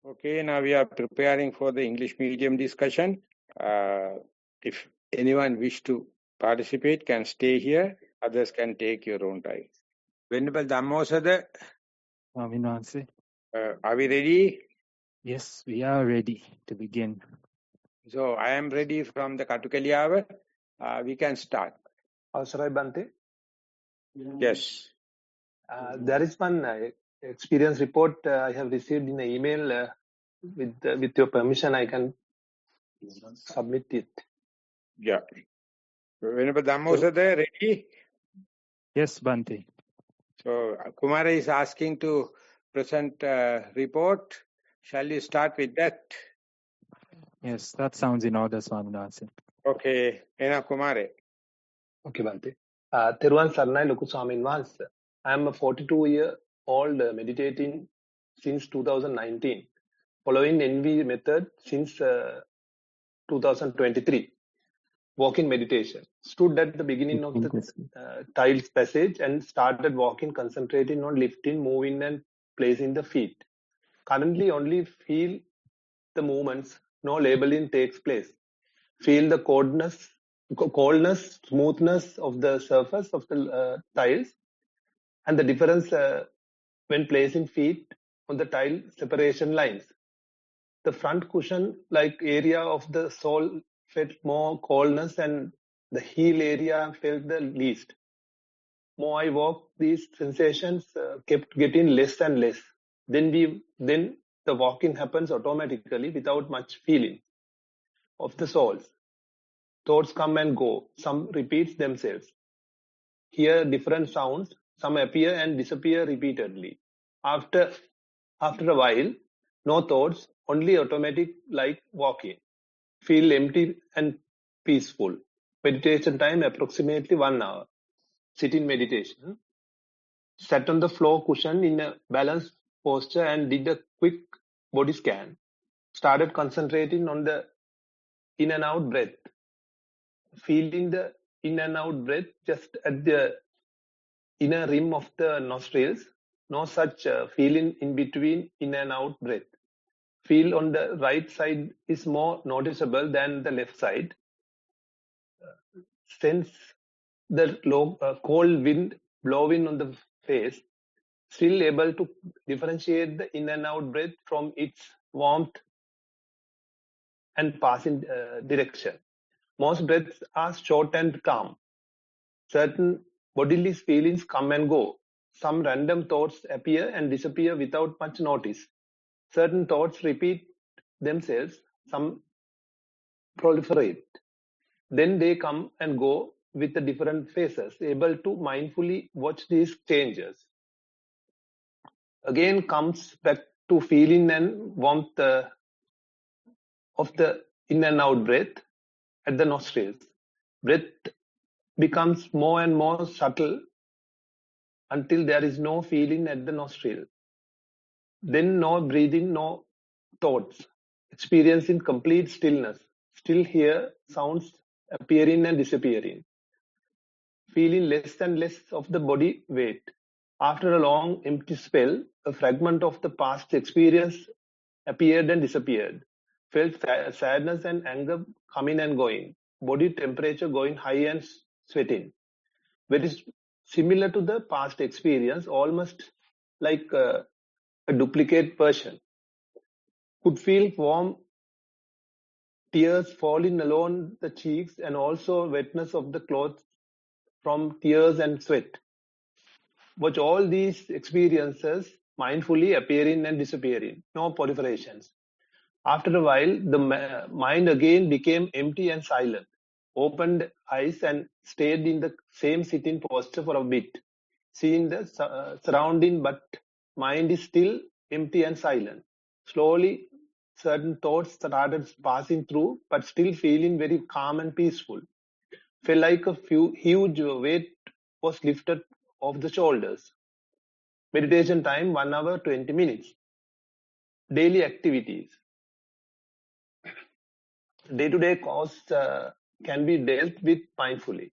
Okay, now we are preparing for the English medium discussion. If anyone wish to participate, can stay here. Others can take your own time. Venerable Dhammosada, are we ready? Yes, we are ready to begin. So I am ready from the Katukaliyawa. We can start. Sarai Bante? Yes. There is one experience report I have received in an email. With your permission, I can submit it. Yeah. Venerable Dhammosada, ready? Yes, Bante. So Kumara is asking to present a report. Shall we start with that? Yes, that sounds in order, Swaminathan. Okay. Ena Kumare. Okay, Bante. Theruvan Saranai Loku Swamin Wahanse. I am a 42-year-old meditating since 2019, following NV method since 2023. Walking meditation. Stood at the beginning of the tiles passage and started walking, concentrating on lifting, moving and placing the feet. Currently only feel the movements, no labeling takes place. Feel the coldness, smoothness of the surface of the tiles and the difference when placing feet on the tile separation lines. The front cushion-like area of the sole felt more coldness and the heel area felt the least. More I walked, these sensations kept getting less and less. Then the walking happens automatically without much feeling of the soles. Thoughts come and go. Some repeats themselves. Hear different sounds. Some appear and disappear repeatedly. After a while, no thoughts, only automatic like walking. Feel empty and peaceful. Meditation time approximately 1 hour. Sit in meditation. Sat on the floor cushion in a balanced posture and did a quick body scan. Started concentrating on the in and out breath. Feeling the in and out breath just at the inner rim of the nostrils. No such feeling in between in and out breath. Feel on the right side is more noticeable than the left side. Sense the cold wind blowing on the face. Still able to differentiate the in and out breath from its warmth and passing direction. Most breaths are short and calm. Certain bodily feelings come and go. Some random thoughts appear and disappear without much notice. Certain thoughts repeat themselves. Some proliferate. Then they come and go with the different phases, able to mindfully watch these changes. Again comes back to feeling and warmth of the in and out breath at the nostrils. Breath becomes more and more subtle until there is no feeling at the nostril. Then no breathing, no thoughts. Experiencing complete stillness. Still hear sounds appearing and disappearing. Feeling less and less of the body weight. After a long empty spell, a fragment of the past experience appeared and disappeared. Felt sadness and anger coming and going. Body temperature going high and sweating. Very similar to the past experience, almost like a duplicate version. Could feel warm tears falling along the cheeks and also wetness of the clothes from tears and sweat. Watch all these experiences mindfully appearing and disappearing. No proliferations. After a while, the mind again became empty and silent. Opened eyes and stayed in the same sitting posture for a bit. Seeing the surrounding, but mind is still empty and silent. Slowly, certain thoughts started passing through, but still feeling very calm and peaceful. Felt like a huge weight was lifted off the shoulders. Meditation time 1 hour 20 minutes. Daily activities. Day-to-day costs can be dealt with mindfully.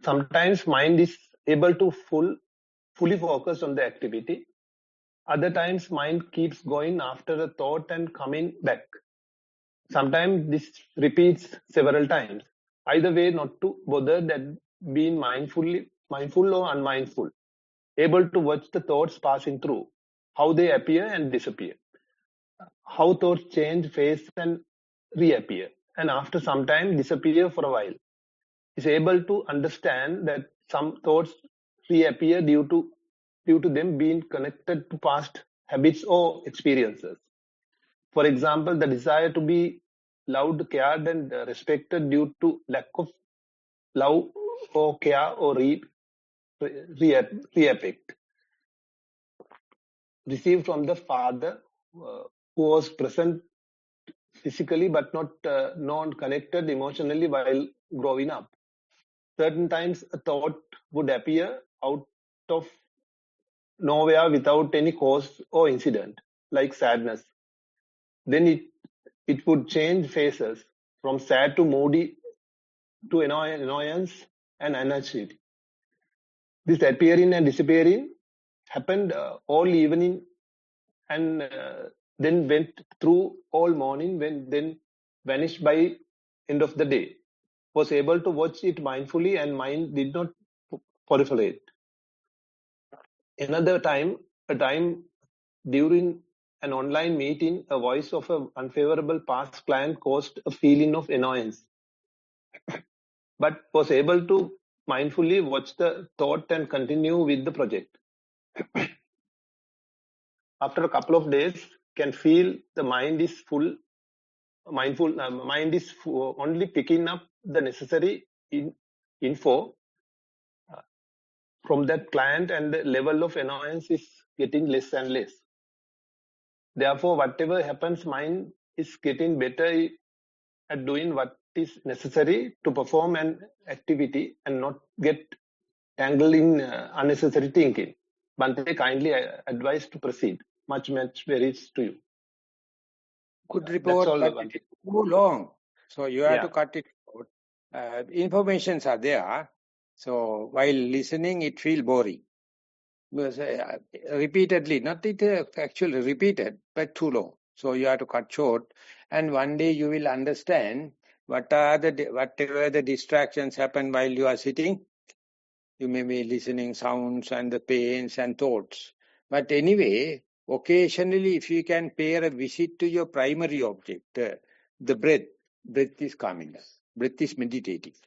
Sometimes mind is able to fully focus on the activity. Other times, mind keeps going after a thought and coming back. Sometimes this repeats several times. Either way, not to bother that being mindful or unmindful. Able to watch the thoughts passing through, how they appear and disappear, how thoughts change face and reappear, and after some time disappear for a while. Is able to understand that some thoughts reappear due to them being connected to past habits or experiences. For example, the desire to be loved, cared, and respected due to lack of love or care or reaffect received from the father who was present physically but not non-connected emotionally while growing up. Certain times a thought would appear out of nowhere without any cause or incident, like sadness. Then it would change phases from sad to moody to annoyance and anxiety. This appearing and disappearing happened all evening and then went through all morning, then vanished by end of the day. Was able to watch it mindfully and mind did not proliferate. Another time, a time during an online meeting, a voice of an unfavorable past client caused a feeling of annoyance, but was able to mindfully watch the thought and continue with the project. After a couple of days, can feel the mind is full. Mind is only picking up the necessary info from that client, and the level of annoyance is getting less and less. Therefore, whatever happens, mind is getting better at doing what is necessary to perform an activity and not get tangled in unnecessary thinking. Bante kindly advise to proceed. Much varies to you. Good report, all, but Bante. it is too long. So you have Yeah. to cut it short. Informations are there. So while listening, it feels boring. Because, repeatedly, not it actually repeated, but too long. So you have to cut short. And one day you will understand whatever the distractions happen while you are sitting. You may be listening sounds and the pains and thoughts. But anyway, occasionally if you can pay a visit to your primary object, the breath is calming us. Breath is meditative.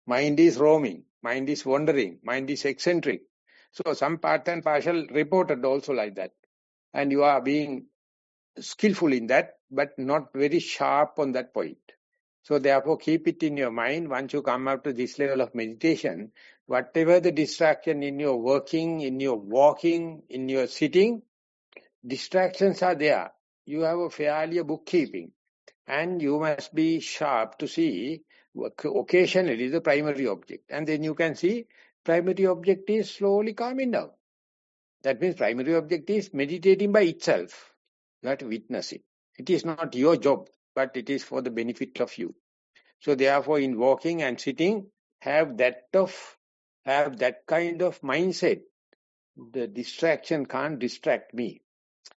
Mind is roaming. Mind is wandering. Mind is eccentric. So some part and partial reported also like that. And you are being skillful in that, but not very sharp on that point. So therefore keep it in your mind. Once you come up to this level of meditation, whatever the distraction in your working, in your walking, in your sitting, distractions are there. You have a fairly bookkeeping. And you must be sharp to see occasionally the primary object. And then you can see primary object is slowly calming down. That means primary object is meditating by itself. You have to witness it. It is not your job, but it is for the benefit of you. So therefore in walking and sitting, have that kind of mindset. The distraction can't distract me.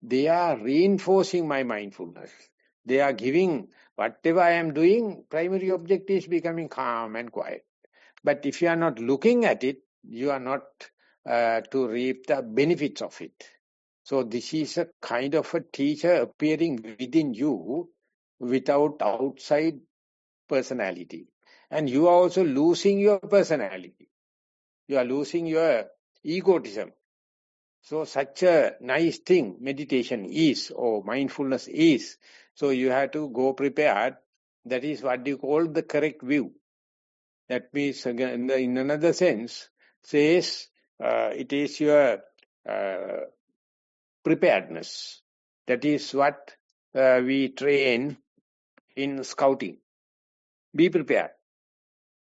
They are reinforcing my mindfulness. They are giving whatever I am doing, primary object is becoming calm and quiet. But if you are not looking at it, you are not to reap the benefits of it. So this is a kind of a teacher appearing within you without outside personality. And you are also losing your personality. You are losing your egotism. So such a nice thing meditation is, or mindfulness is. So you have to go prepared. That is what you call the correct view. That means, again, in another sense, says it is your preparedness. That is what we train in scouting. Be prepared.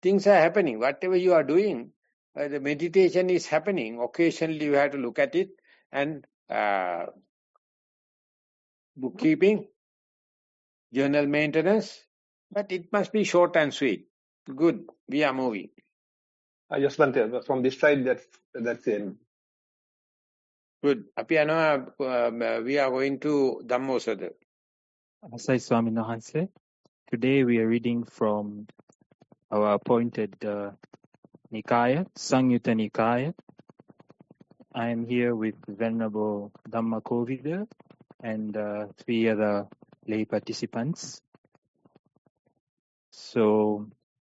Things are happening. Whatever you are doing, the meditation is happening. Occasionally you have to look at it and bookkeeping, journal maintenance, but it must be short and sweet. Good, we are moving. Yes, Bante, from this side, that's it. Good. We are going to Dhammosada. Asai Swamin Wahanse. Today we are reading from our appointed Nikaya, Sangyutta Nikaya. I am here with Venerable Dhamma Kovida and 3 other lay participants. So,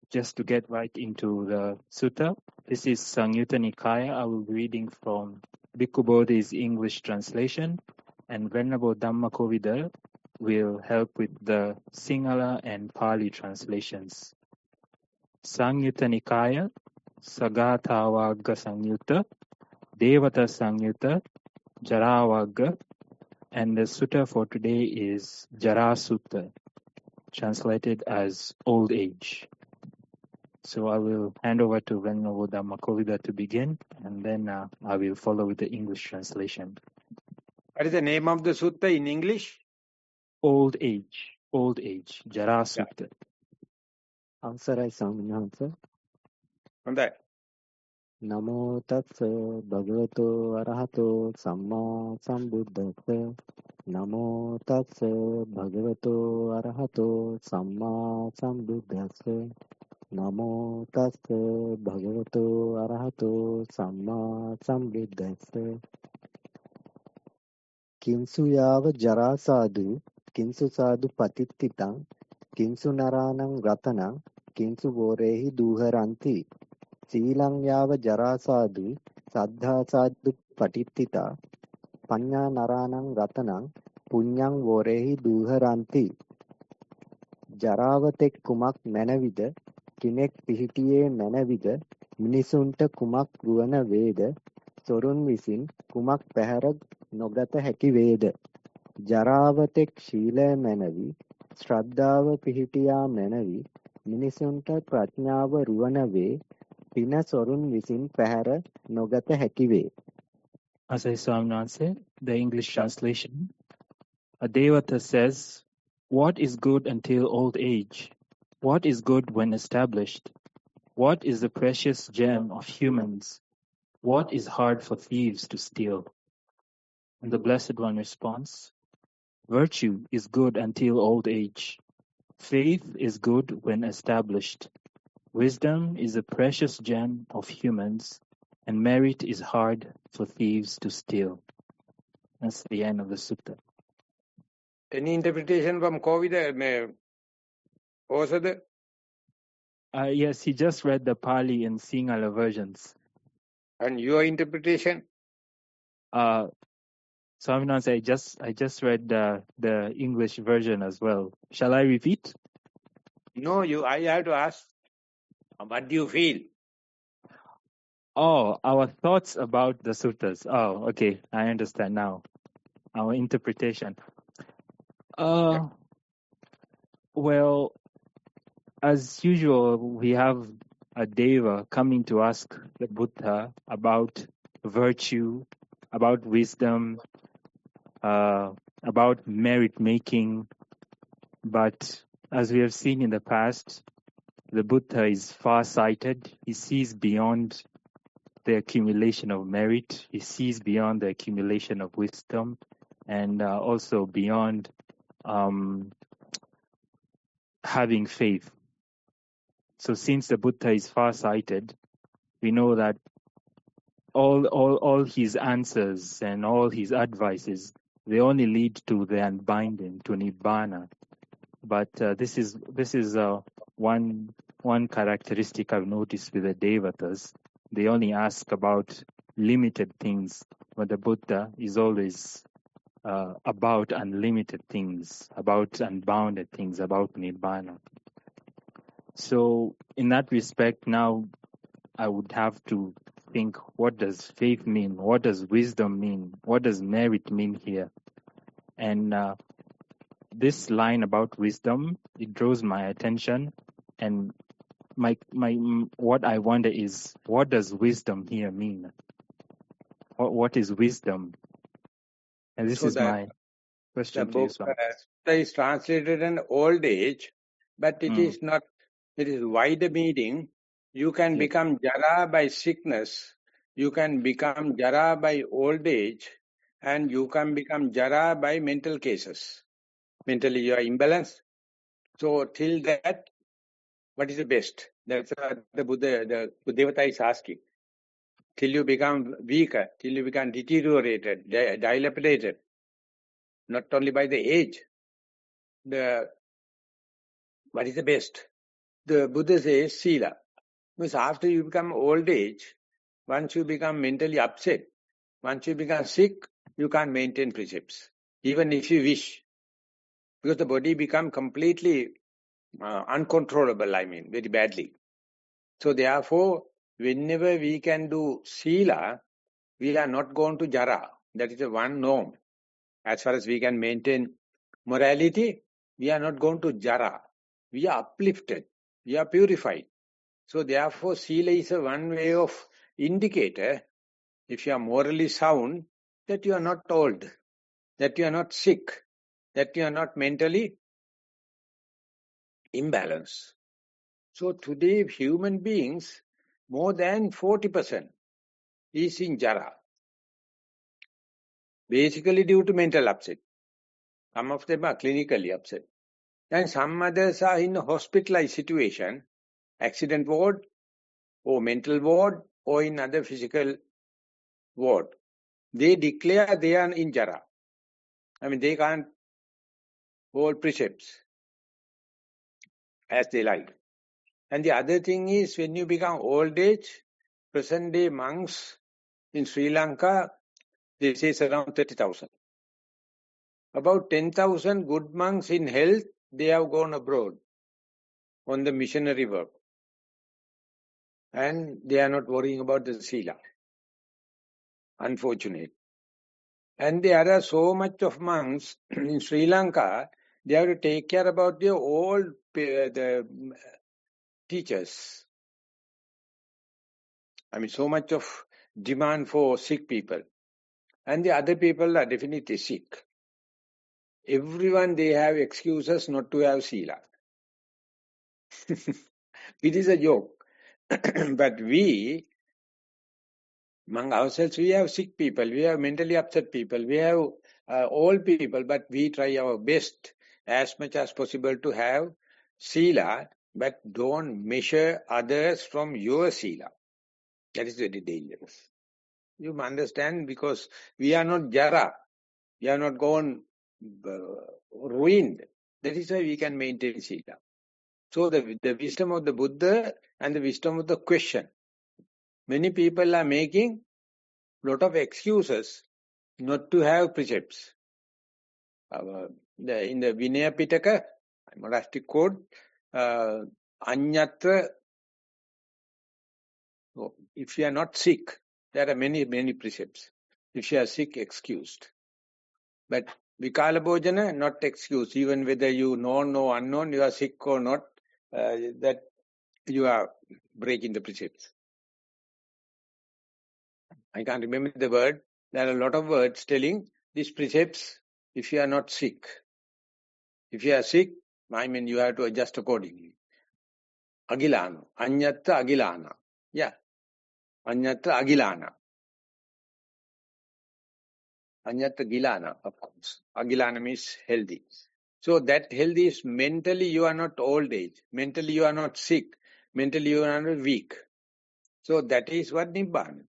just to get right into the sutta, this is Sangyutta Nikaya. I will be reading from Bhikkhu Bodhi's English translation, and Venerable Dhamma Kovida will help with the Sinhala and Pali translations. Sangyutta Nikaya, Sagatavagga Sangyutta, Devata Sangyutta, Jaravagga, and the sutta for today is Jara Sutta, translated as old age. So I will hand over to Venerable Dhamma Kovida to begin, and then I will follow with the English translation. What is the name of the sutta in English? Old age, Jara Sutta. අවසරයි ස්වාමීන් වහන්සේ. හොඳයි. නමෝ තස්ස භගවතෝ අරහතෝ සම්මා සම්බුද්දස්ස. නමෝ තස්ස භගවතෝ අරහතෝ සම්මා සම්බුද්දස්ස. නමෝ තස්ස භගවතෝ අරහතෝ සම්මා සම්බුද්දස්ස. කිංසු යාව ජරා සාදු කිංසු සාදු පතිත්තිතං කිංසු නරාණං රතනං කිංසු වෝරේහි දූහරಂತಿ. සීලං යාව ජරා සාදු සද්ධා සාදු පටිත්තිතා පඤ්ඤා නරාණං රතනං පුඤ්ඤං වෝරේහි දූහරಂತಿ. ජරාවතෙක් කුමක් මැනවිද කෙනෙක් පිහිටියේ මැනවිද මිනිසුන්ට කුමක් රුවන වේද සොරුන් විසින් කුමක් පැහැර නොගත හැකි වේද. ජරාවතෙක් ශීලය මැනවි ශ්‍රද්ධාව පිහිටියා මැනවි මිනිසුන්ට ප්‍රඥාව රුවන වේ පින සොරුන් විසින් පැහැර නොගත හැකි වේ. Asai Swamin Wahanse, the English translation. A Devata says, what is good until old age? What is good when established? What is the precious gem of humans? What is hard for thieves to steal? And the Blessed One responds, virtue is good until old age. Faith is good when established. Wisdom is a precious gem of humans, and merit is hard for thieves to steal. That's the end of the sutta. Any interpretation from Kovida? Osada? Yes, he just read the Pali and Sinhala versions. And your interpretation? Swamin Wahanse, I just read the English version as well. Shall I repeat? No, I have to ask. What do you feel? Oh, our thoughts about the suttas. Oh, okay, I understand now. Our interpretation. Well, as usual, we have a deva coming to ask the Buddha about virtue, about wisdom, about merit making. But as we have seen in the past, the Buddha is far-sighted. He sees beyond the accumulation of merit. He sees beyond the accumulation of wisdom, and also beyond having faith. So since the Buddha is far-sighted, we know that all his answers and all his advices, they only lead to the unbinding, to Nibbana. But this is one characteristic I've noticed with the Devatas. They only ask about limited things, but the Buddha is always about unlimited things, about unbounded things, about Nibbana. So in that respect, now I would have to think, what does faith mean? What does wisdom mean? What does merit mean here? And this line about wisdom, it draws my attention, and what I wonder is, what does wisdom here mean? What is wisdom? And this is my question to you, Swami. The is translated in old age, but it is not. It is wider meaning. You can become jara by sickness. You can become jara by old age, and you can become jara by mental cases. Mentally you are imbalanced. So till that, what is the best? That's what the Buddhavata is asking. Till you become weaker, till you become deteriorated, dilapidated, not only by the age, what is the best? The Buddha says sila. Because after you become old age, once you become mentally upset, once you become sick, you can't maintain precepts, even if you wish. Because the body become completely uncontrollable, very badly. So therefore, whenever we can do sila, we are not going to jara. That is the one norm. As far as we can maintain morality, we are not going to jara. We are uplifted. We are purified. So therefore, sila is a one way of indicator, if you are morally sound, that you are not old, that you are not sick, that you are not mentally imbalanced. So today, human beings, more than 40% is in jara, basically due to mental upset. Some of them are clinically upset. And some others are in a hospitalized situation, accident ward, or mental ward, or in other physical ward. They declare they are in jara. They can't hold precepts as they like. And the other thing is, when you become old age, present day monks in Sri Lanka, they say it's around 30,000. About 10,000 good monks in health, they have gone abroad on the missionary work. And they are not worrying about the sila. Unfortunate. And there are so much of monks in Sri Lanka, they have to take care about the old the teachers. So much of demand for sick people. And the other people are definitely sick. Everyone, they have excuses not to have sila. It is a joke. But we, among ourselves, we have sick people, we have mentally upset people, we have old people, but we try our best as much as possible to have sila, but don't measure others from your sila. That is very dangerous. You understand, because we are not jara, we are not gone ruined. That is why we can maintain sila. So the wisdom of the Buddha and the wisdom of the question. Many people are making lot of excuses not to have precepts. In the Vinaya Pitaka, monastic code, Anyatra, if you are not sick, there are many precepts. If you are sick, excused. But Vikala Bhojana, not excused. Even whether you known or unknown, you are sick or not, that you are breaking the precepts. I can't remember the word. There are a lot of words telling these precepts if you are not sick. If you are sick, you have to adjust accordingly. Agilana. Anyatta agilana. Yeah. Anyatta agilana. Anyatta gilana, of course. Agilana means healthy. So that healthy is mentally you are not old age. Mentally you are not sick. Mentally you are not weak. So that is what Nibbana.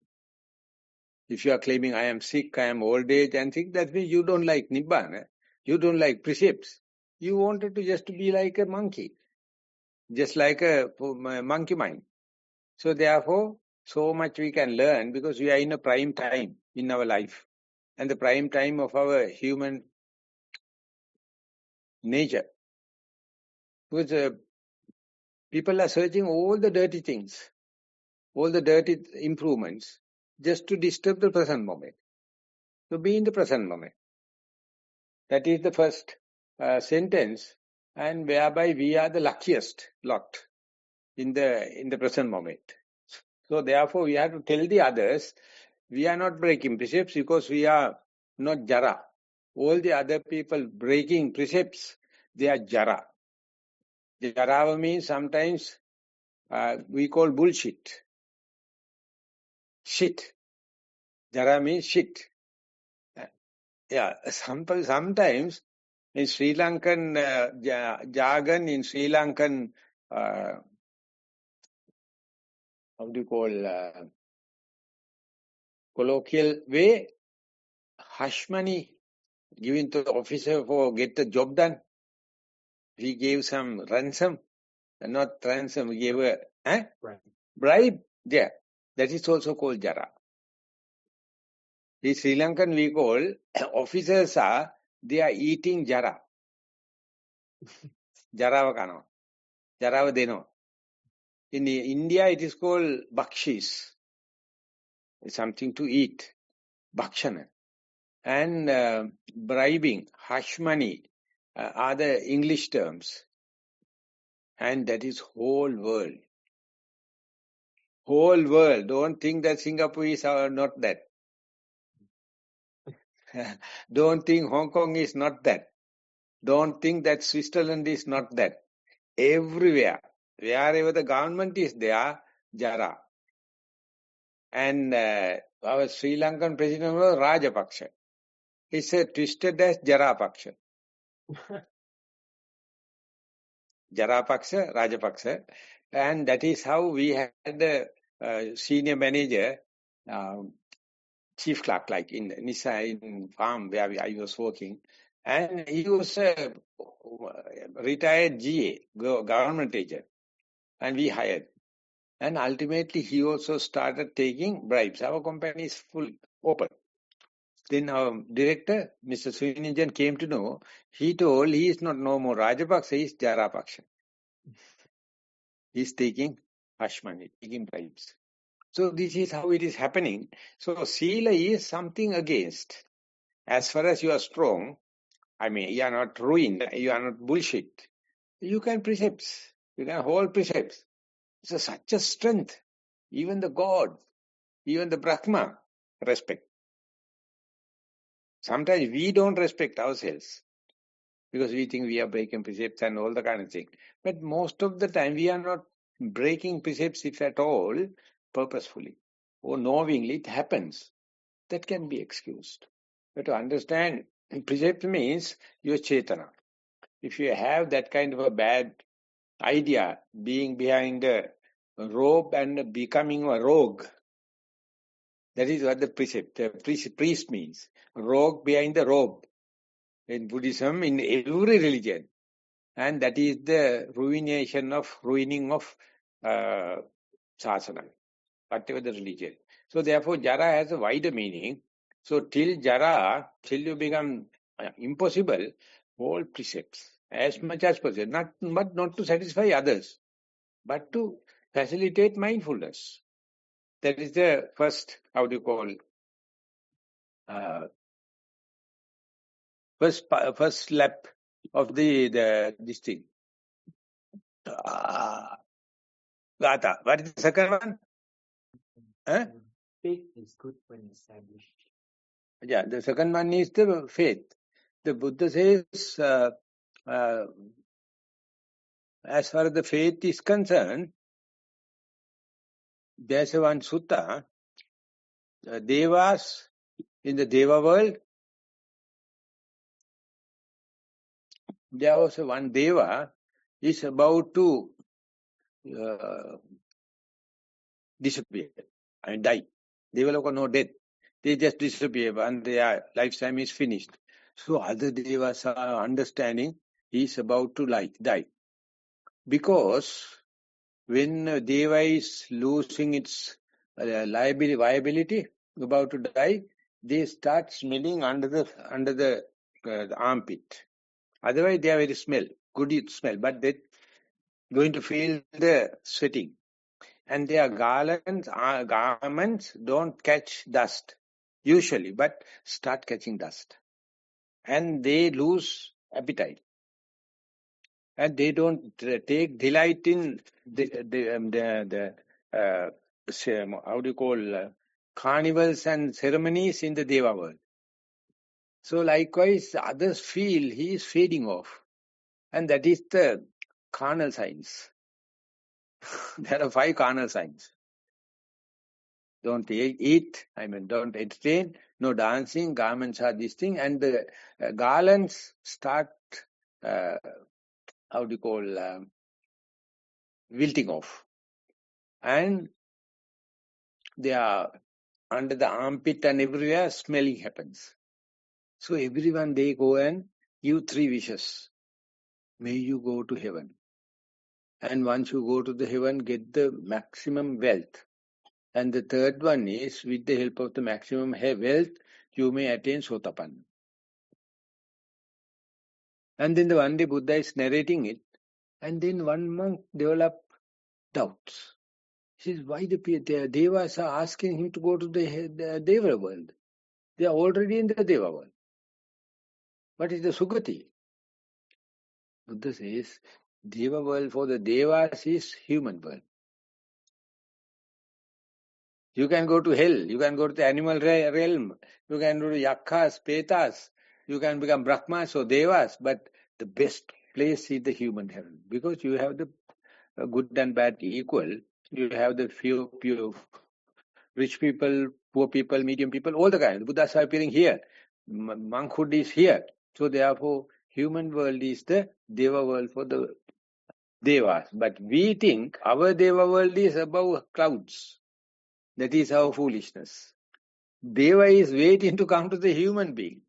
If you are claiming I am sick, I am old age and sick, that means you don't like Nibbana. You don't like precepts. You wanted to just be like a monkey. Just like a monkey mind. So therefore, so much we can learn because we are in a prime time in our life. And the prime time of our human nature. Because people are searching all the dirty things, all the dirty improvements, just to disturb the present moment. So be in the present moment. That is the first sentence, and whereby we are the luckiest lot in the present moment. So therefore we have to tell the others, we are not breaking precepts because we are not jara. All the other people breaking precepts, they are jara. Jara means sometimes we call bullshit. shit. Jara means shit. Yeah, sometimes in Sri Lankan jargon, in Sri Lankan, how do you call, colloquial way, hush money given to the officer for get the job done. We gave some ransom, not ransom, we gave a bribe. Yeah, that is also called jara. In Sri Lankan we call officers they are eating jara. Jarawa kano. Jarawa deno. In India it is called bakshis. It's something to eat. Bhakshana. And bribing, hush money are the English terms. And that is whole world. Whole world. Don't think that Singapore is not that. Don't think Hong Kong is not that. Don't think that Switzerland is not that. Everywhere, wherever the government is there, Jara. And our Sri Lankan president was Rajapaksa. It's twisted as Jarapaksha. Jarapaksa, Rajapaksa. And that is how we had a senior manager, chief clerk, like in Nissarana, in farm where I was working. And he was a retired GA, government agent. And we hired. And ultimately, he also started taking bribes. Our company is full open. Then our director, Mr. Srinijan, came to know. He told he is not no more Rajapaksa, he is Jarapaksha. He is taking hush money, taking bribes. So this is how it is happening. So Sila is something against. As far as you are strong, I mean, you are not ruined, you are not bullshit. You can precepts. You can hold precepts. It's such a strength. Even the God, even the Brahma respect. Sometimes we don't respect ourselves because we think we are breaking precepts and all the kind of thing. But most of the time we are not breaking precepts, if at all, purposefully or knowingly. It happens. That can be excused. But to understand, precept means your chetana. If you have that kind of a bad idea, being behind a robe and becoming a rogue, that is what the precept, priest means. Rogue behind the robe. In Buddhism, in every religion. And that is the ruining of sasana, whatever the religion. So therefore, jara has a wider meaning. So till jara, till you become impossible, all precepts, as much as possible, but not to satisfy others, but to facilitate mindfulness. That is the first, how do you call, first lap of this thing. Gata. What is the second one? Faith is good when established. Yeah, the second one is the faith. The Buddha says, as far as the faith is concerned, there's one sutta, Devas in the Deva world, there was one Deva is about to disappear and die. Devaloka no death. They just disappear and their lifetime is finished. So other Devas are understanding he is about to die. Because when Deva is losing its viability, about to die, they start smelling under the armpit. Otherwise, they are very good smell, but they're going to feel the sweating. And their garments don't catch dust, usually, but start catching dust. And they lose appetite. And they don't take delight in how do you call, carnivals and ceremonies in the Deva world. So likewise, others feel he is fading off. And that is the carnal signs. There are 5 carnal signs. Don't eat, don't entertain, no dancing, garments are this thing, and the garlands start, wilting off. And they are under the armpit and everywhere, smelling happens. So everyone, they go and give 3 wishes. May you go to heaven. And once you go to the heaven, get the maximum wealth. And the third one is, with the help of the maximum wealth, you may attain Sotapanna. And then the one day Buddha is narrating it, and then one monk developed doubts. He says, why the Devas are asking him to go to the Deva world? They are already in the Deva world. What is the Sugati? Buddha says, Deva world for the Devas is human world. You can go to hell, you can go to the animal realm, you can go to Yakhas, Petas, you can become Brahmas or Devas, but the best place is the human heaven, because you have the good and bad equal. You have the few rich people, poor people, medium people, all the kinds. Buddhas are appearing here. Monkhood is here. So therefore, human world is the Deva world for the Devas. But we think our Deva world is above clouds. That is our foolishness. Deva is waiting to come to the human being.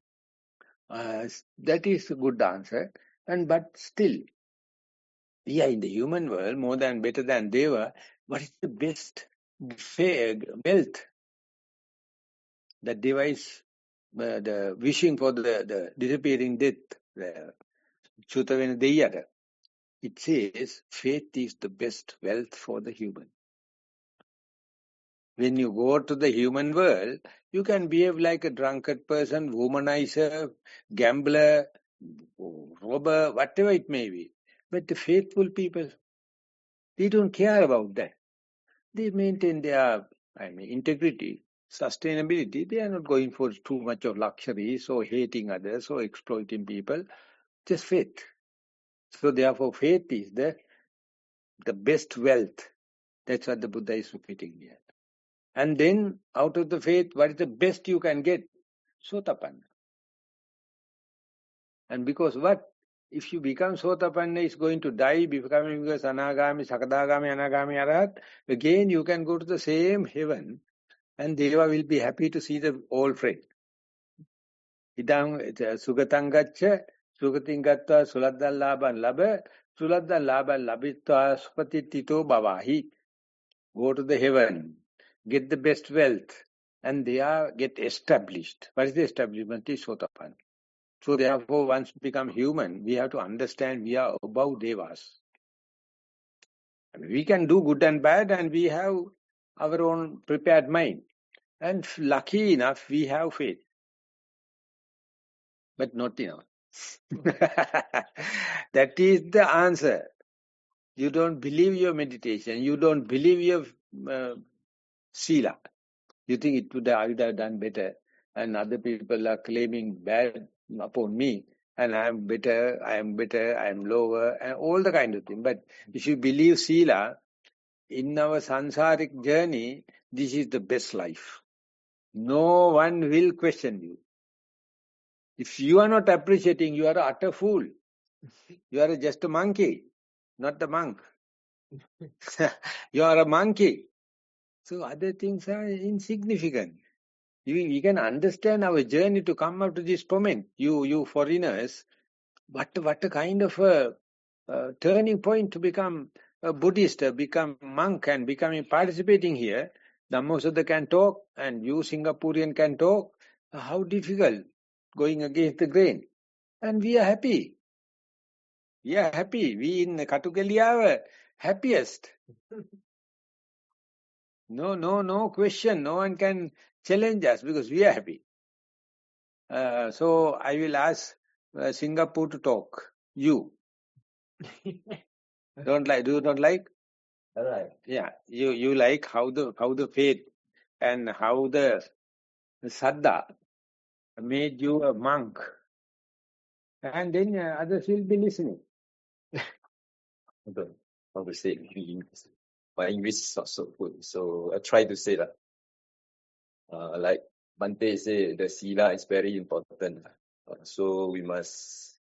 That is a good answer. But still, we are in the human world, more than better than Deva. What is the best wealth? That Deva is the wishing for the disappearing death. Chutavena Deyata. It says faith is the best wealth for the human. When you go to the human world, you can behave like a drunkard person, womanizer, gambler, robber, whatever it may be. But the faithful people, they don't care about that. They maintain their integrity, sustainability. They are not going for too much of luxuries or hating others or exploiting people. Just faith. So therefore faith is the best wealth. That's what the Buddha is repeating here. And then, out of the faith, what is the best you can get? Sotapanna. And because what? If you become Sotapanna, is going to die, becoming Anagami, Sakadagami, Anagami, Arahat, again you can go to the same heaven, and Deva will be happy to see the old friend. Idam Sugatangaccha, Sugatingatva, Suladdan Laban Labha, Suladdan Laban Labitva, Supatitito Bavahi. Go to the heaven. Get the best wealth, and they get established. What is the establishment? Is Sotapanna. So therefore, once become human, we have to understand we are above Devas. We can do good and bad, and we have our own prepared mind. And lucky enough, we have faith. But not enough. That is the answer. You don't believe your meditation. You don't believe your sila. You think it would I would have done better, and other people are claiming bad upon me, and I am better, I am lower, and all the kind of thing. But if you believe Sila, in our sansaric journey, this is the best life. No one will question you. If you are not appreciating, you are an utter fool. You are just a monkey, not the monk. You are a monkey. So other things are insignificant. We can understand our journey to come up to this point. You foreigners, what a kind of a turning point to become a Buddhist, become monk, and becoming participating here. Dhammajiva can talk, and you Singaporean can talk. How difficult going against the grain, and we are happy. We are happy. We in Katukaliya are happiest. No question. No one can challenge us because we are happy. So I will ask Singapore to talk. You don't like? Do you not like? All right. Yeah, you like how the faith and how the Saddha made you a monk, and then others will be listening. How to say it in English. My English is not so good, so I try to say that. like Bante said, the sila is very important. So we must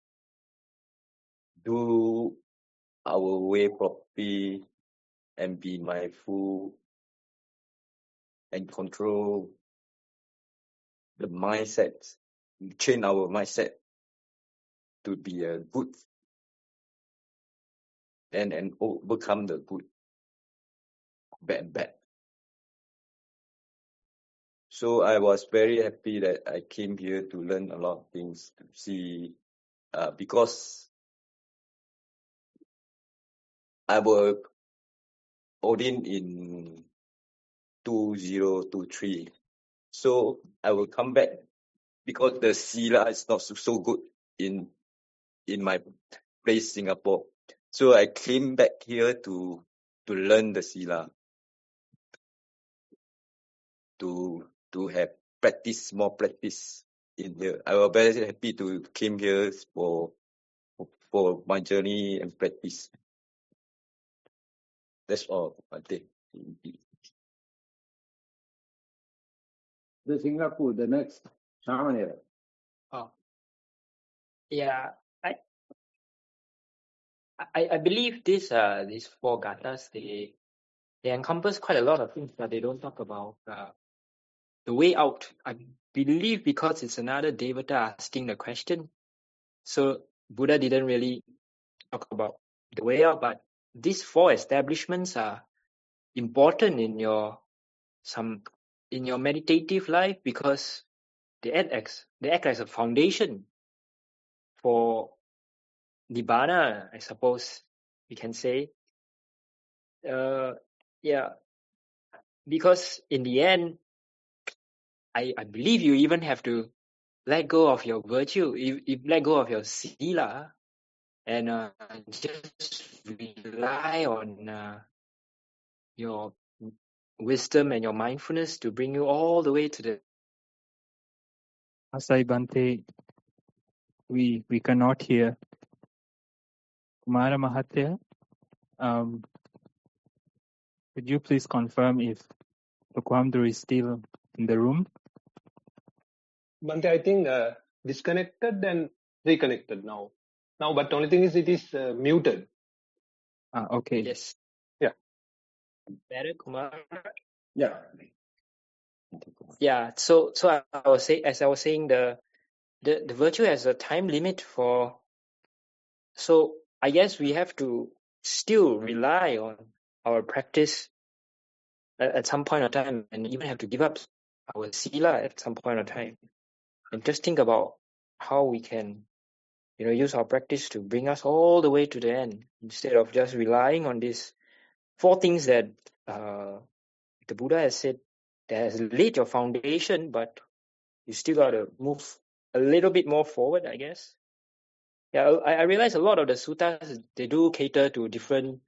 do our way properly and be mindful and control the mindset, change our mindset to be a good and overcome the good, bad and bad. So I was very happy that I came here to learn a lot of things, to see, because I was ordained in 2023. So I will come back because the sila is not so good in my place, Singapore. So I came back here to learn the sila, to have more practice in here. I was very happy to came here for my journey and practice. That's all, I think. The Singapore, the next Samanera. Oh, yeah. I believe these four gathas, they encompass quite a lot of things, but they don't talk about the way out. I believe because it's another Devata asking the question, so Buddha didn't really talk about the way out. But these four establishments are important in your meditative life because they act as a foundation for Nibbana, I suppose we can say. Yeah, because in the end, I believe you even have to let go of your virtue, if let go of your sila, and just rely on your wisdom and your mindfulness to bring you all the way to the. Asai Bante, we cannot hear. Kumara Mahathir, could you please confirm if the Kwamdur is still in the room? Bante, I think disconnected and reconnected now. But only thing is it is muted. Okay. Yes. Yeah. Better, Kumar. Yeah. Yeah. So I was saying, the virtue has a time limit for. So I guess we have to still rely on our practice at some point of time, and even have to give up our sila at some point of time, and just think about how we can, use our practice to bring us all the way to the end, instead of just relying on these four things that the Buddha has said that has laid your foundation, but you still got to move a little bit more forward, I guess. Yeah, I realize a lot of the suttas, they do cater to different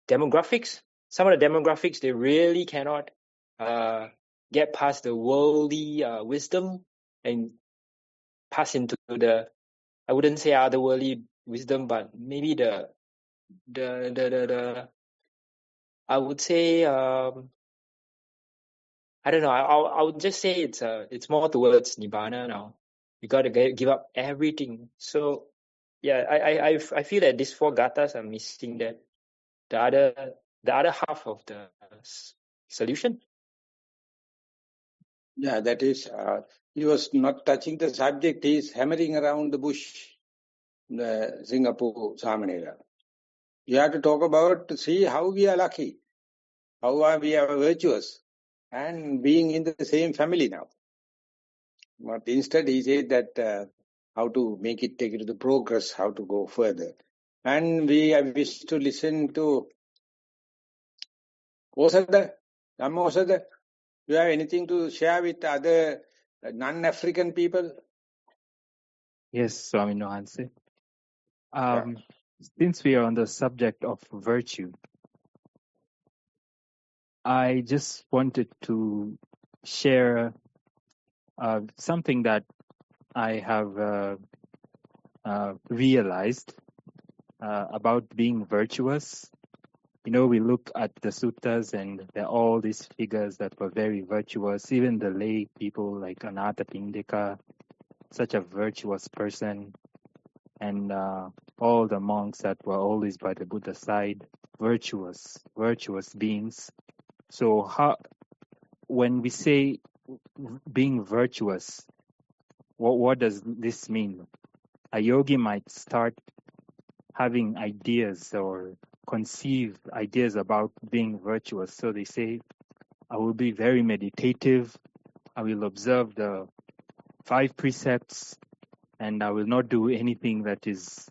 demographics. Some of the demographics, they really cannot get past the worldly wisdom and pass into the, I wouldn't say otherworldly wisdom, but maybe the I would say, I don't know. I would just say it's more towards Nibbana now. You got to give up everything. So yeah, I feel that these four gathas are missing that the other half of the solution. Yeah, that is, he was not touching the subject, he is hammering around the bush, the Singapore Samanera. You have to talk about, see how we are lucky, we are virtuous, and being in the same family now. But instead he said that how to make it, take it to the progress, how to go further. And we wish to listen to Osada, Dhamma. Do you have anything to share with other non-African people? Yes, Swami Nohanse. Since we are on the subject of virtue, I just wanted to share something that I have realized about being virtuous. we look at the suttas and there are all these figures that were very virtuous. Even the lay people like Anatha Pindika, such a virtuous person, and all the monks that were always by the Buddha side, virtuous beings. So when we say being virtuous, what does this mean? A yogi might start having ideas or conceive ideas about being virtuous. So they say, I will be very meditative. I will observe the 5 precepts, and I will not do anything that is,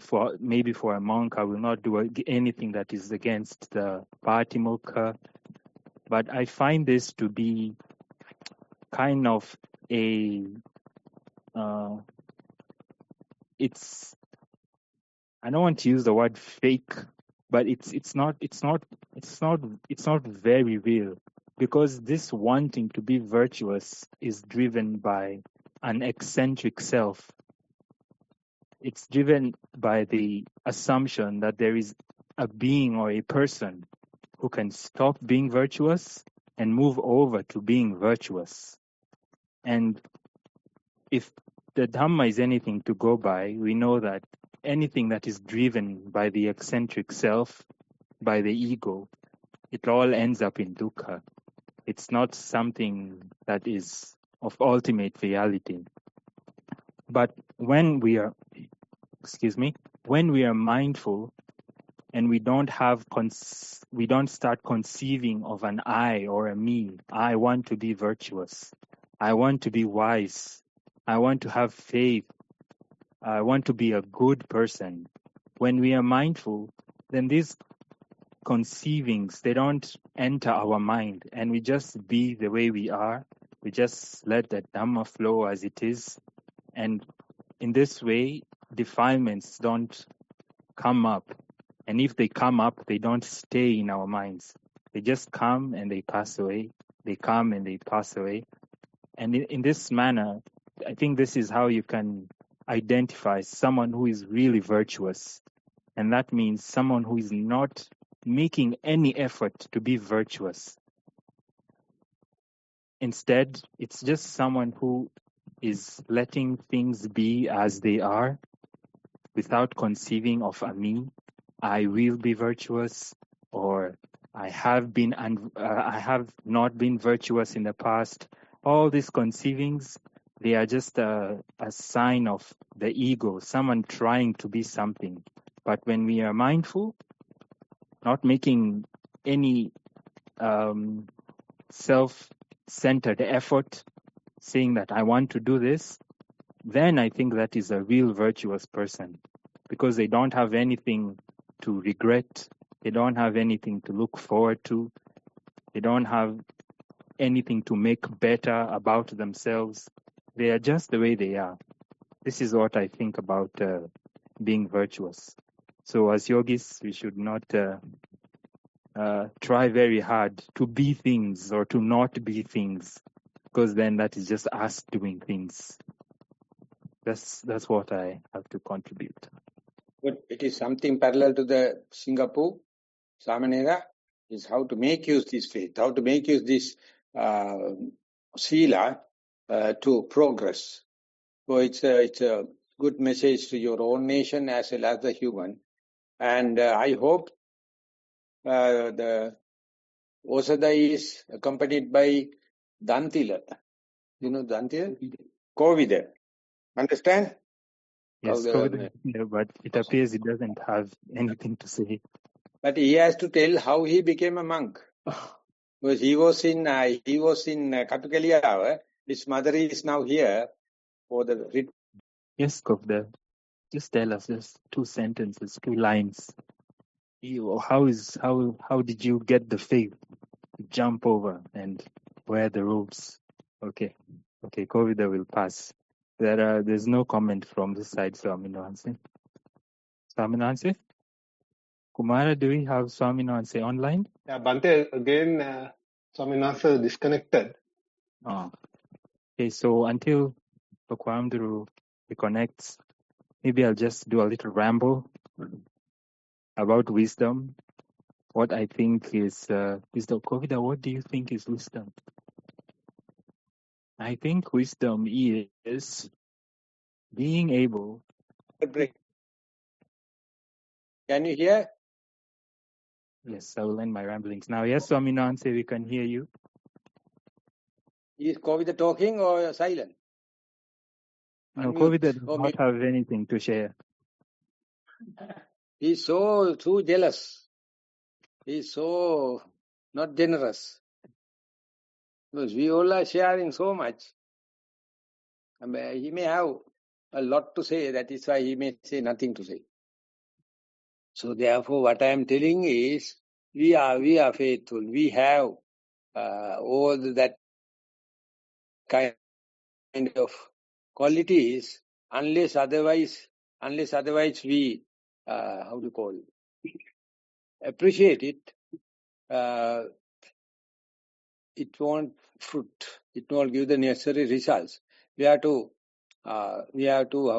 for a monk, I will not do anything that is against the Patimokkha. But I find this to be kind of it's, I don't want to use the word fake, but it's not very real, because this wanting to be virtuous is driven by an eccentric self. It's driven by the assumption that there is a being or a person who can stop being virtuous and move over to being virtuous. And if the Dhamma is anything to go by, we know that anything that is driven by the eccentric self, by the ego, it all ends up in dukkha. It's not something that is of ultimate reality. But when we are mindful and we don't start conceiving of an I or a me, I want to be virtuous, I want to be wise, I want to have faith, I want to be a good person. When we are mindful, then these conceivings, they don't enter our mind, and we just be the way we are. We just let the Dhamma flow as it is. And in this way, defilements don't come up. And if they come up, they don't stay in our minds. They just come and they pass away. They come and they pass away. And in this manner, I think this is how you can identify someone who is really virtuous. And that means someone who is not making any effort to be virtuous. Instead, it's just someone who is letting things be as they are without conceiving of a me. I will be virtuous, or I have not been virtuous in the past. All these conceivings, they are just a sign of the ego, someone trying to be something. But when we are mindful, not making any self-centered effort, saying that I want to do this, then I think that is a real virtuous person, because they don't have anything to regret. They don't have anything to look forward to. They don't have anything to make better about themselves. They are just the way they are. This is what I think about being virtuous. So as yogis, we should not try very hard to be things or to not be things, because then that is just us doing things. That's what I have to contribute. But it is something parallel to the Singapore Samanera, is how to make use this faith, how to make use this sila to progress. So it's a good message to your own nation as well as the human. And I hope the Osada is accompanied by Dantila. You know Dantila? Kovida. Understand? Yes, Kovida, but it appears he doesn't have anything to say. But he has to tell how he became a monk. Because he was in Katukaliya. His mother is now here for the retreat. Yes, Kovida. Just tell us, just 2 sentences, 2 lines. How did you get the faith to jump over and wear the robes? Okay, Kovida will pass. There's no comment from this side, Swaminathan. Swaminathan? Kumara, do we have Swaminathan online? Yeah, Bante, again, Swaminathan disconnected. Oh. Okay, so until Pakwamduru reconnects, maybe I'll just do a little ramble. about wisdom. What I think is wisdom. Kovida, what do you think is wisdom? I think wisdom is being able. Can you hear? Yes, I will end my ramblings now. Yes, Swaminathan, we can hear you. Is Kovida talking or silent? No, Unmute. Kovida does not have anything to share. He's so jealous. He's so not generous. Because we all are sharing so much. He may have a lot to say, that is why he may say nothing to say. So therefore what I am telling is, we are faithful. We have all that kind of qualities, unless otherwise we, appreciate it, it won't fruit. It won't give the necessary results. We have to, we have to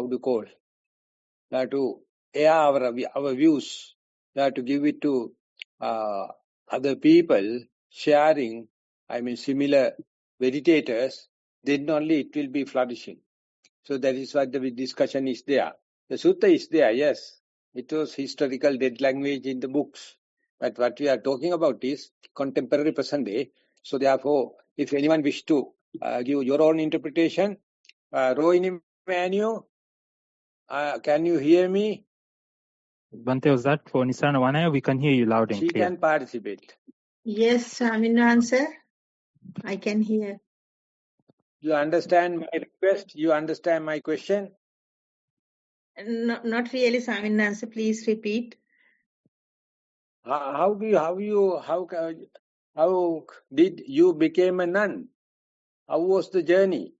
air our views. We have to give it to other people, sharing, similar meditators, then only it will be flourishing. So that is what the discussion is there. The sutta is there, yes. It was historical dead language in the books. But what we are talking about is contemporary present day. So therefore, if anyone wish to give your own interpretation, Rohini Manu, can you hear me? Bante, was that for Nissarana Vanaya? We can hear you loud and She clear. can participate. Yes, Swaminathan sir, I can hear. You understand my request? You understand my question? No, not really, Swaminathan sir. Please repeat. How did you become a nun? How was the journey?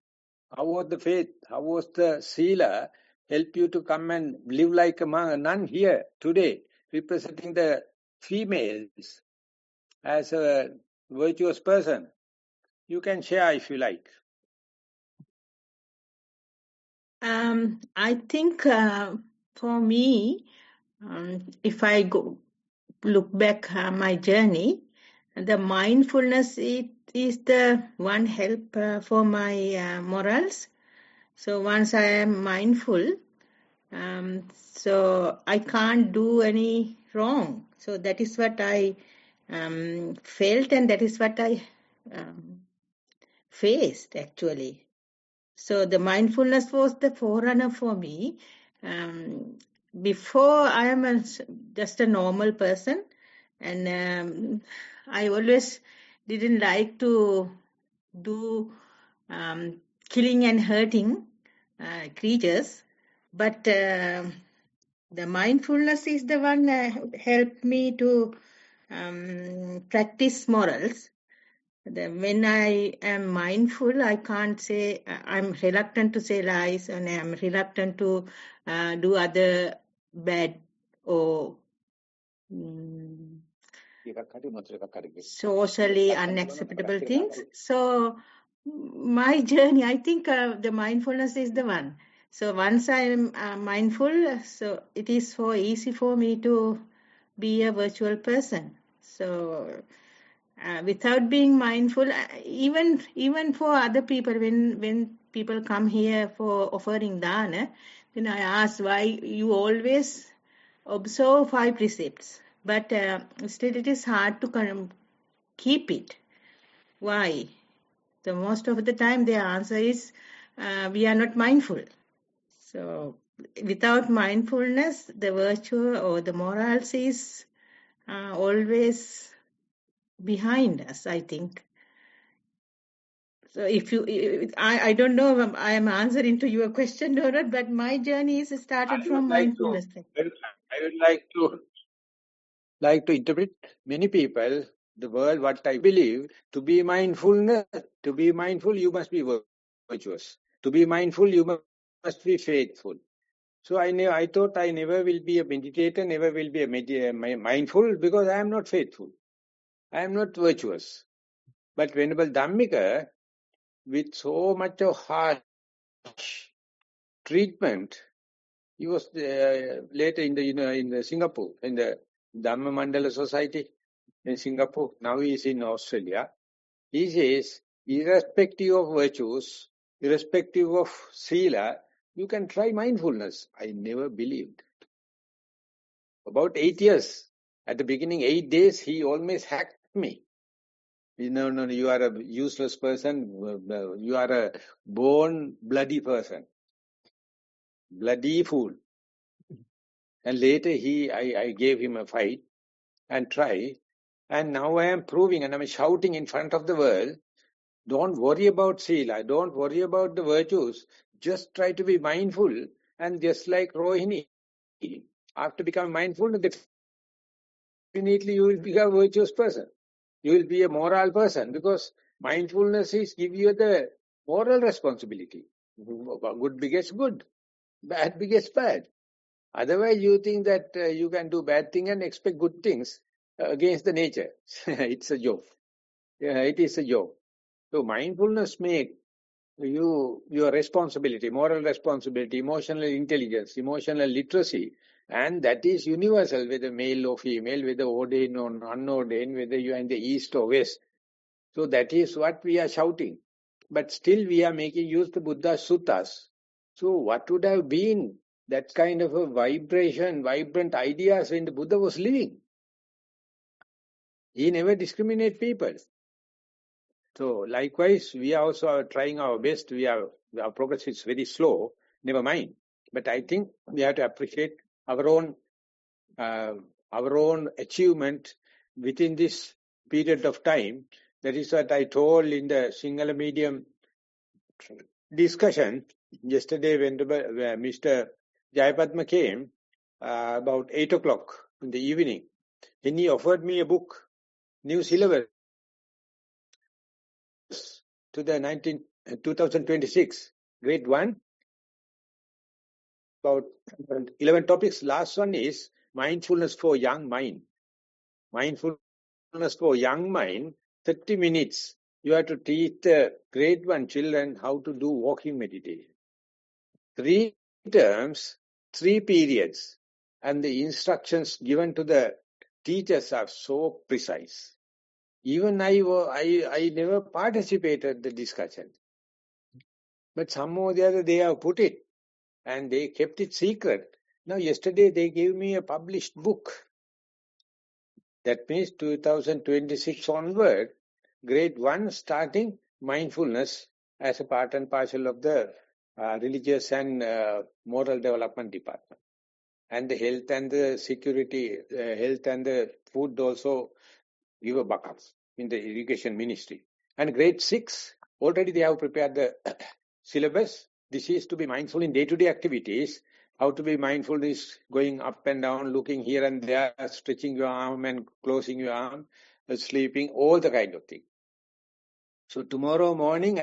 How was the faith? How was the sila help you to come and live like a nun here today, representing the females as a virtuous person? You can share if you like. I think for me, if I look back my journey, the mindfulness is the one help for my morals. So once I am mindful, so I can't do any wrong. So that is what I felt, and that is what I faced actually. So the mindfulness was the forerunner for me. Before I am just a normal person, and I always didn't like to do killing and hurting creatures, but the mindfulness is the one that helped me to practice morals. When I am mindful, I can't say, I'm reluctant to say lies, and I'm reluctant to do other bad or socially unacceptable things. So my journey, I think the mindfulness is the one. So once I am mindful, so it is so easy for me to be a virtual person. So without being mindful, even for other people, when people come here for offering dana, then I ask why you always observe 5 precepts, but still it is hard to keep it. Why? The most of the time the answer is we are not mindful. So without mindfulness, the virtue or the morals is always behind us, I think. So I don't know if I am answering to your question or not, but my journey is started from mindfulness. I would like to interpret many people, the world, what I believe, to be mindful, you must be virtuous. To be mindful, you must be faithful. So I thought I never will be a meditator, never will be a mindful, because I am not faithful. I am not virtuous. But Venerable Dhammika, with so much of harsh treatment, He was later in the Singapore, in the Dhamma Mandala Society in Singapore. Now he is in Australia. He says, irrespective of virtues, irrespective of sila, you can try mindfulness. I never believed. About 8 years. At the beginning, 8 days, he almost hacked me. No, you are a useless person. You are a born bloody person. Bloody fool. And later I gave him a fight and try. And now I am proving and I am shouting in front of the world, don't worry about sila, don't worry about the virtues. Just try to be mindful. And just like Rohini, after becoming mindful, definitely you will become a virtuous person. You will be a moral person because mindfulness is give you the moral responsibility. Good begets good, bad begets bad. Otherwise, you think that you can do bad things and expect good things against the nature. It's a joke. Yeah, it is a joke. So mindfulness make you your responsibility, moral responsibility, emotional intelligence, emotional literacy, and that is universal, whether male or female, whether ordained or unordained, whether you are in the east or west. So that is what we are shouting. But still we are making use of the Buddha's suttas. So what would have been that kind of a vibration, vibrant ideas when the Buddha was living? He never discriminated people. So likewise, we are also trying our best. Our progress is very slow, never mind. But I think we have to appreciate our own achievement within this period of time. That is what I told in the Sinhala medium discussion yesterday when Mr. Jayapadma came about 8 o'clock in the evening. And he offered me a book, new syllabus to the 2026, grade 1, about 11 topics. Last one is mindfulness for young mind. Mindfulness for young mind, 30 minutes. You have to teach the grade 1 children how to do walking meditation. 3 terms, 3 periods. And the instructions given to the teachers are so precise. Even I never participated in the discussion. But somehow or the other they have put it. And they kept it secret. Now yesterday they gave me a published book. That means 2026 onward, grade 1 starting mindfulness as a part and parcel of the religious and moral development department. And the health and the security, health and the food also give a backup in the education ministry. And grade 6, already they have prepared the syllabus. This is to be mindful in day-to-day activities. How to be mindful is going up and down, looking here and there, stretching your arm and closing your arm, sleeping, all the kind of thing. So tomorrow morning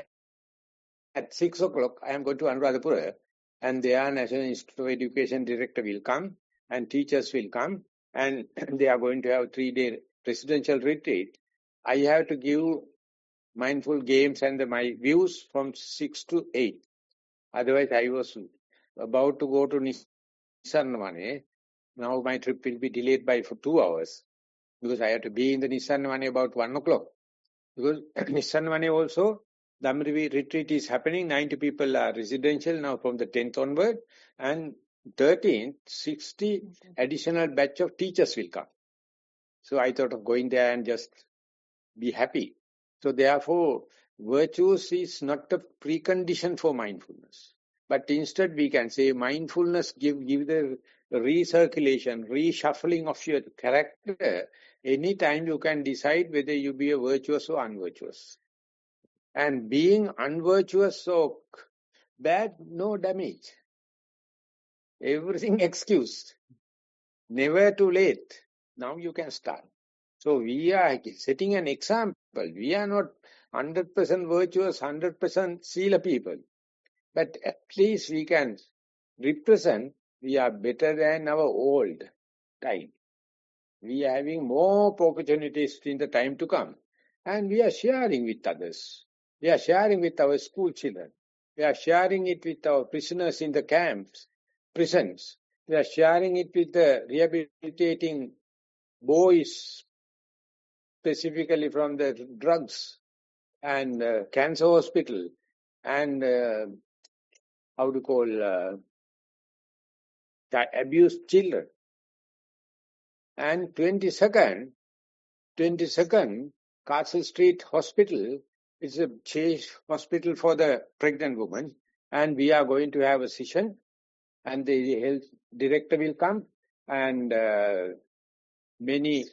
at 6 o'clock, I am going to Anuradhapura, and their National Institute of Education director will come, and teachers will come, and they are going to have a 3-day residential retreat. I have to give mindful games and my views from 6 to 8. Otherwise, I was about to go to Nissarana. Now my trip will be delayed for 2 hours because I have to be in the Nissarana about 1 o'clock. Because Nissarana also, Dhammajiva retreat is happening. 90 people are residential now from the 10th onward. And 13th, 60 additional batch of teachers will come. So I thought of going there and just be happy. So therefore, virtues is not a precondition for mindfulness. But instead we can say mindfulness give the recirculation, reshuffling of your character. Anytime you can decide whether you be a virtuous or unvirtuous. And being unvirtuous or bad, no damage. Everything excused. Never too late. Now you can start. So we are setting an example. We are not 100% virtuous, 100% sila people. But at least we can represent we are better than our old time. We are having more opportunities in the time to come. And we are sharing with others. We are sharing with our school children. We are sharing it with our prisoners in the camps. prisons. We are sharing it with the rehabilitating boys, specifically from the drugs and cancer hospital and abused children. And 22nd Castle Street Hospital is a change hospital for the pregnant woman, and we are going to have a session, and the health director will come, and many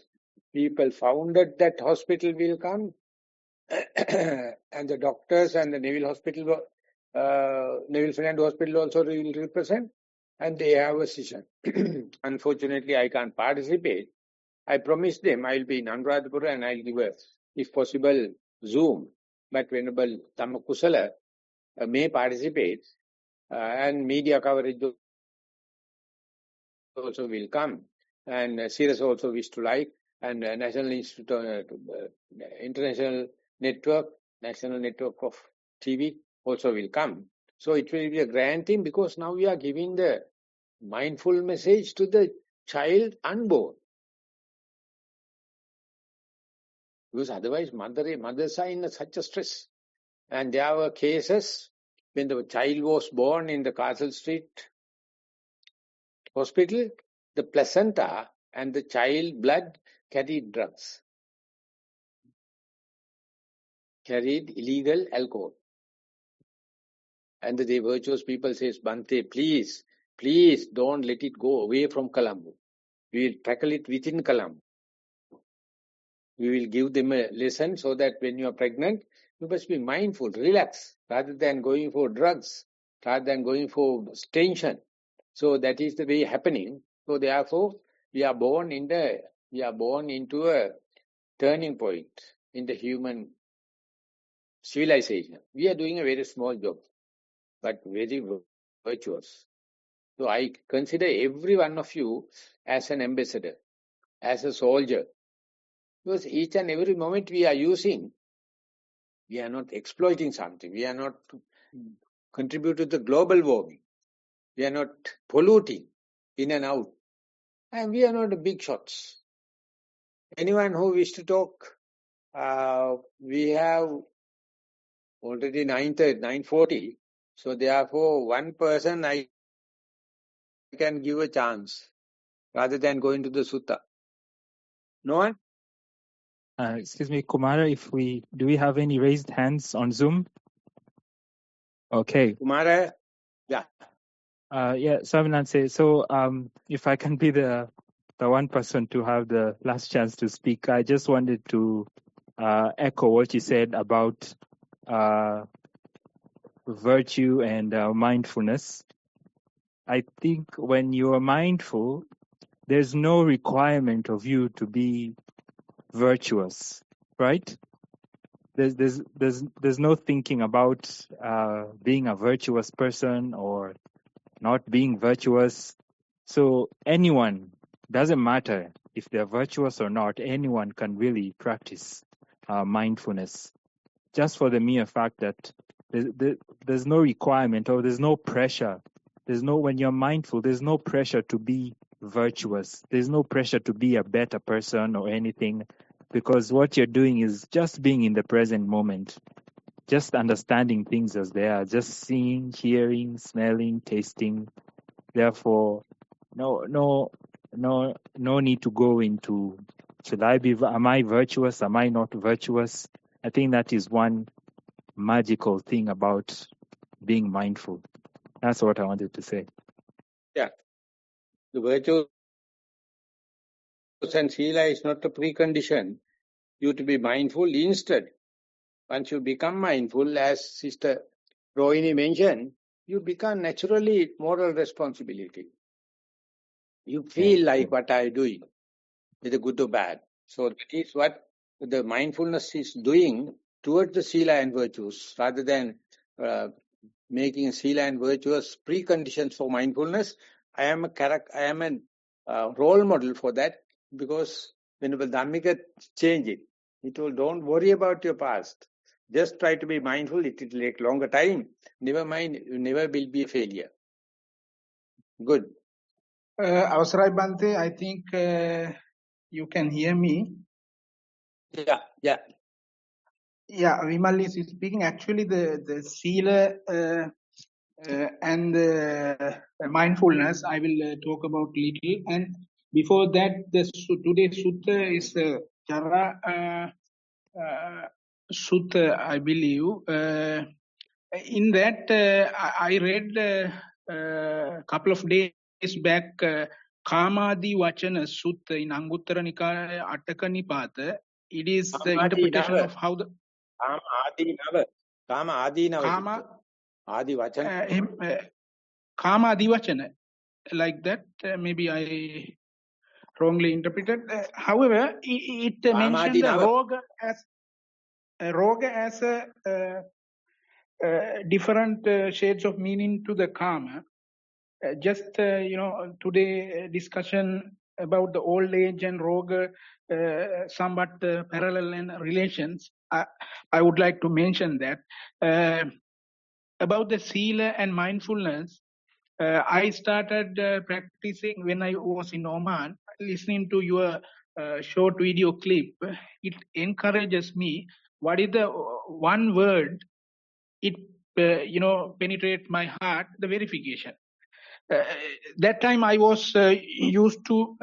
people founded that hospital will come, and the doctors and the Neville Hospital, Neville Fernando Hospital also will represent, and they have a session. Unfortunately, I can't participate. I promised them I will be in Anuradhapura and I will give a, if possible, Zoom. But Venerable Dhamma Kusala may participate, and media coverage also will come, and Sirius also wish to like, and National Institute, International Network, National Network of TV also will come. So it will be a grand thing, because now we are giving the mindful message to the child unborn. Because otherwise mothers are in such a stress. And there were cases when the child was born in the Castle Street Hospital, the placenta and the child blood carried drugs, carried illegal alcohol. And the virtuous people says, Bhante, please don't let it go away from Colombo. We will tackle it within Colombo. We will give them a lesson so that when you are pregnant, you must be mindful, relax, rather than going for drugs, rather than going for tension. So that is the way happening. So therefore, we are born into a turning point in the human civilization. We are doing a very small job, but very virtuous. So I consider every one of you as an ambassador, as a soldier. Because each and every moment we are using, we are not exploiting something. We are not contributing to the global warming. We are not polluting in and out. And we are not the big shots. Anyone who wish to talk, we have already 9:40. So therefore, one person I can give a chance rather than going to the sutta. No one? Excuse me, Kumara, do we have any raised hands on Zoom? Okay. Kumara? Yeah. Swaminathan, so if I can be the one person to have the last chance to speak, I just wanted to echo what you said about virtue and mindfulness. I think when you are mindful, there's no requirement of you to be virtuous, right? There's no thinking about being a virtuous person or not being virtuous. So anyone, doesn't matter if they're virtuous or not, anyone can really practice mindfulness, just for the mere fact that there's no requirement or there's no pressure. When you're mindful, there's no pressure to be virtuous. There's no pressure to be a better person or anything, because what you're doing is just being in the present moment, just understanding things as they are, just seeing, hearing, smelling, tasting. Therefore, no need to go into, am I virtuous? Am I not virtuous? I think that is one magical thing about being mindful. That's what I wanted to say. Yeah. The virtues and sila is not a precondition you to be mindful. Instead, once you become mindful, as Sister Rohini mentioned, you become naturally moral responsibility. You feel like what are you doing, whether good or bad. So that is what the mindfulness is doing towards the sila and virtues, rather than making sila and virtues preconditions for mindfulness. I am a role model for that, because Venerable Dhammika changed it. He told, don't worry about your past. Just try to be mindful. It will take longer time. Never mind, you never will be a failure. Good. Avasrai Bante, I think you can hear me. Yeah. Yeah, Vimal is speaking. Actually, the Sila and mindfulness, I will talk about little. And before that, today's sutta is Chara Sutta, I believe. In that, I read a couple of days back Kamadi Vachana Sutta in Anguttara Nikaya Attaka Nipata. It is the interpretation of how the Kama Adi Nava. Kama Adi Vachana. Kama Adi Vachana. Like that, maybe I wrongly interpreted. However, it mentioned the roga as a different shades of meaning to the karma. Today discussion about the old age and roga, somewhat parallel and relations. I would like to mention that about the sila and mindfulness. I started practicing when I was in Oman. Listening to your short video clip, it encourages me. What is the one word? It penetrates my heart. The verification. That time I was used to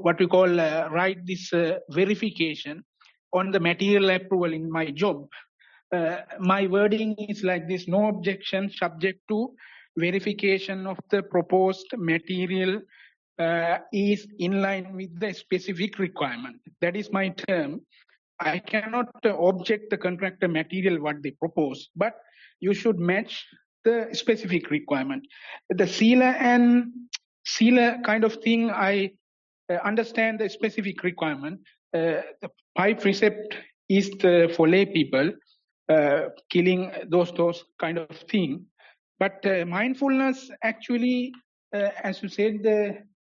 what we call write this verification on the material approval in my job. My wording is like this: no objection, subject to verification of the proposed material is in line with the specific requirement. That is my term. I cannot object the contractor material what they propose, but you should match the specific requirement. The Sila kind of thing, I understand the specific requirement. The 5 precept is for lay people, killing those kind of thing. But mindfulness actually, as you said,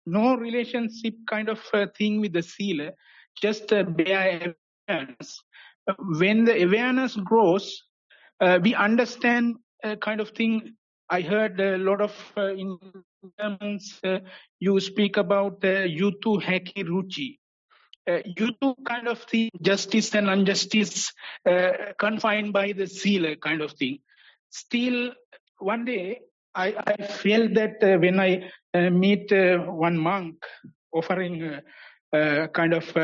no relationship kind of thing with the Sila, just bare awareness. When the awareness grows, we understand kind of thing. I heard a lot of in terms you speak about yutu haki ruchi. Yutu kind of thing, justice and injustice confined by the sila kind of thing. Still, one day I felt that when I meet one monk offering kind of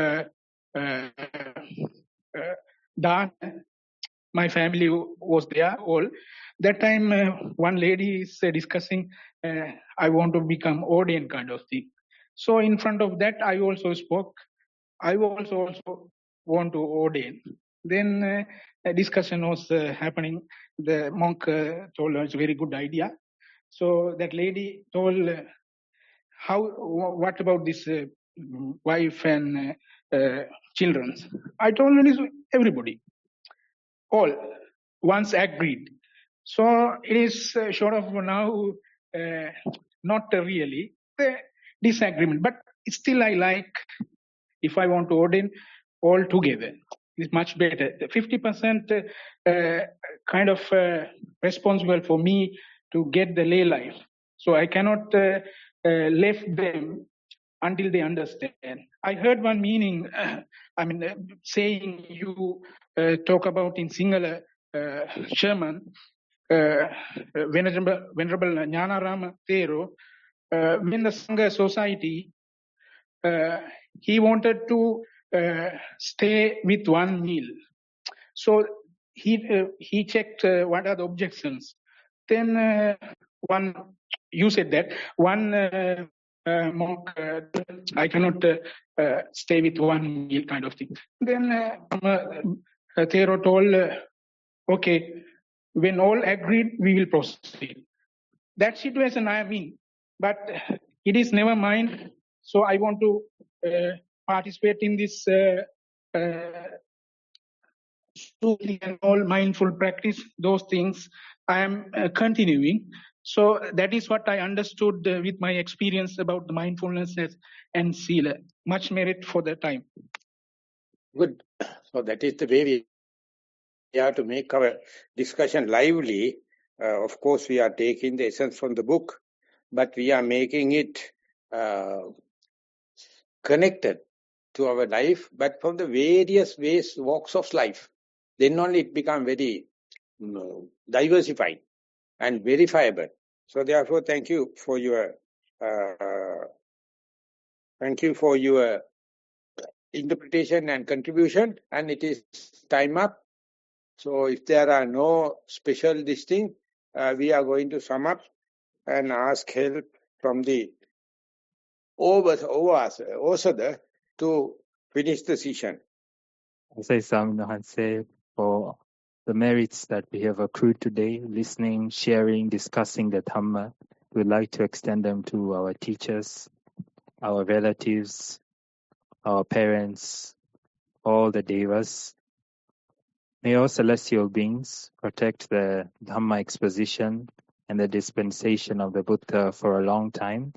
dana, my family was there all. That time one lady is discussing, I want to become ordained kind of thing. So in front of that, I also spoke. I also want to ordain. Then a discussion was happening. The monk told us very good idea. So that lady told, what about this wife and children? I told her, everybody, all once agreed. So it is sort of now not really the disagreement, but still I like, if I want to ordain all together, it's much better. 50% kind of responsible for me to get the lay life. So I cannot left them until they understand. I heard one meaning, saying you talk about in Sinhala Sherman, Venerable Jnanarama Thero, when the Sangha society, he wanted to stay with one meal. So he checked what are the objections. Then you said that one monk, I cannot stay with one meal kind of thing. Then Thero told, okay, when all agreed, we will proceed. That situation I am in, but it is never mine. So I want to participate in this and all mindful practice. Those things I am continuing. So that is what I understood with my experience about the mindfulness and sila. Much merit for the time. Good. So that is the way we have to make our discussion lively. Of course, we are taking the essence from the book, but we are making it connected to our life, but from the various ways, walks of life. Then only it becomes very diversified and verifiable. So therefore, thank you for your interpretation and contribution. And it is time up. So if there are no special listing, we are going to sum up and ask help from the Osada to finish the session. I say Hanse for the merits that we have accrued today, listening, sharing, discussing the Dhamma. We'd like to extend them to our teachers, our relatives, our parents, all the devas. May all celestial beings protect the Dhamma exposition and the dispensation of the Buddha for a long time.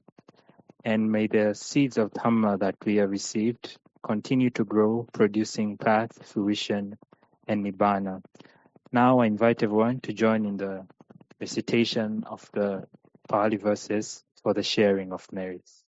And may the seeds of Dhamma that we have received continue to grow, producing path, fruition, and Nibbana. Now I invite everyone to join in the recitation of the Pali verses for the sharing of merits.